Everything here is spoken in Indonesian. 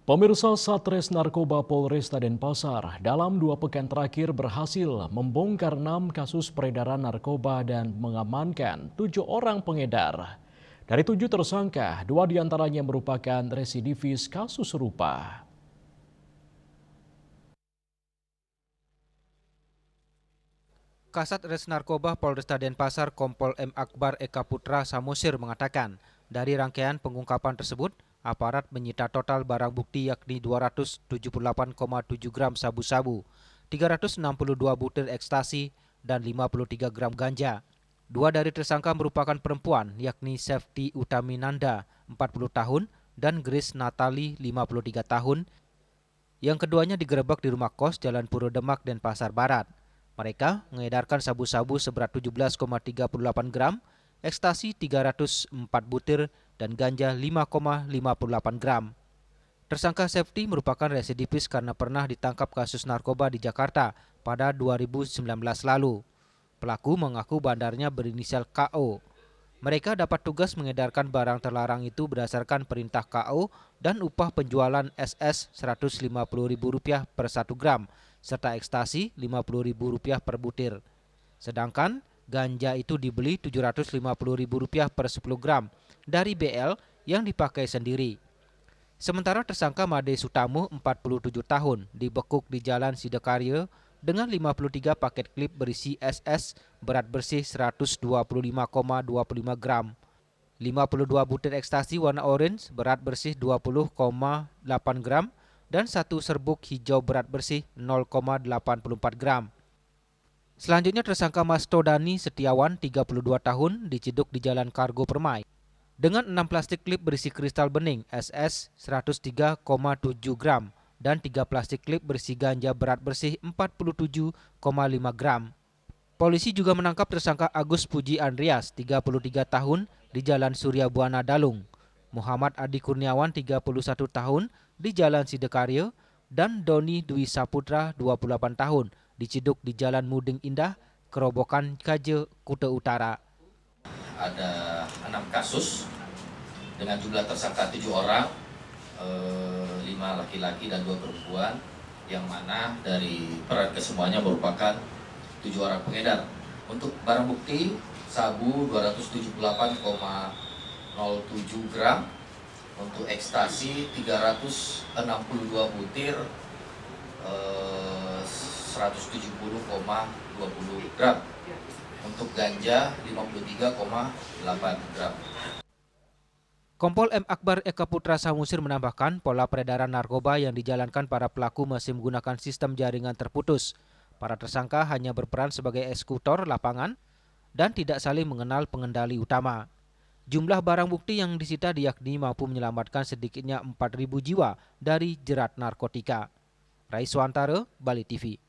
Pemirsa Satres Narkoba Polresta Denpasar dalam 2 pekan terakhir berhasil membongkar 6 kasus peredaran narkoba dan mengamankan 7 orang pengedar. Dari 7 tersangka, 2 diantaranya merupakan residivis kasus serupa. Kasat Res Narkoba Polresta Denpasar Kompol M. Akbar Eka Putra Samosir mengatakan, dari rangkaian pengungkapan tersebut, aparat menyita total barang bukti yakni 278,7 gram sabu-sabu, 362 butir ekstasi, dan 53 gram ganja. 2 dari tersangka merupakan perempuan yakni Safety Utaminanda, 40 tahun, dan Grace Natali, 53 tahun. Yang keduanya digerebek di rumah kos Jalan Puro Demak, Denpasar Barat. Mereka mengedarkan sabu-sabu seberat 17,38 gram, ekstasi 304 butir, dan ganja 5,58 gram. Tersangka Safety merupakan residivis karena pernah ditangkap kasus narkoba di Jakarta pada 2019 lalu. Pelaku mengaku bandarnya berinisial KO. Mereka dapat tugas mengedarkan barang terlarang itu berdasarkan perintah KO dan upah penjualan SS Rp150.000 per 1 gram, serta ekstasi Rp50.000 per butir. Sedangkan ganja itu dibeli Rp750.000 per 10 gram dari BL yang dipakai sendiri. Sementara tersangka Made Sutamo, 47 tahun, dibekuk di Jalan Sidekarya dengan 53 paket klip berisi SS berat bersih 125,25 gram, 52 butir ekstasi warna orange berat bersih 20,8 gram, dan 1 serbuk hijau berat bersih 0,84 gram. Selanjutnya tersangka Mas Todani Setiawan, 32 tahun, diciduk di Jalan Kargo Permai dengan 6 plastik klip berisi kristal bening SS 103,7 gram dan 3 plastik klip berisi ganja berat bersih 47,5 gram. Polisi juga menangkap tersangka Agus Puji Andreas, 33 tahun, di Jalan Surya Buana Dalung, Muhammad Adi Kurniawan, 31 tahun, di Jalan Sidekarya, dan Doni Dwi Saputra, 28 tahun, diciduk di Jalan Muding Indah, Kerobokan Kaje, Kuta Utara. Ada 6 kasus dengan jumlah tersangka 7 orang, 5 laki-laki dan 2 perempuan, yang mana dari peran kesemuanya merupakan 7 orang pengedar. Untuk barang bukti, sabu 278,07 gram, untuk ekstasi 362 butir, 170,20 gram. Untuk ganja 53,8 gram. Kompol M. Akbar Eka Putra Samosir menambahkan pola peredaran narkoba yang dijalankan para pelaku masih menggunakan sistem jaringan terputus. Para tersangka hanya berperan sebagai eksekutor lapangan dan tidak saling mengenal pengendali utama. Jumlah barang bukti yang disita diyakini mampu menyelamatkan sedikitnya 4.000 jiwa dari jerat narkotika. Raiswantara, Bali TV.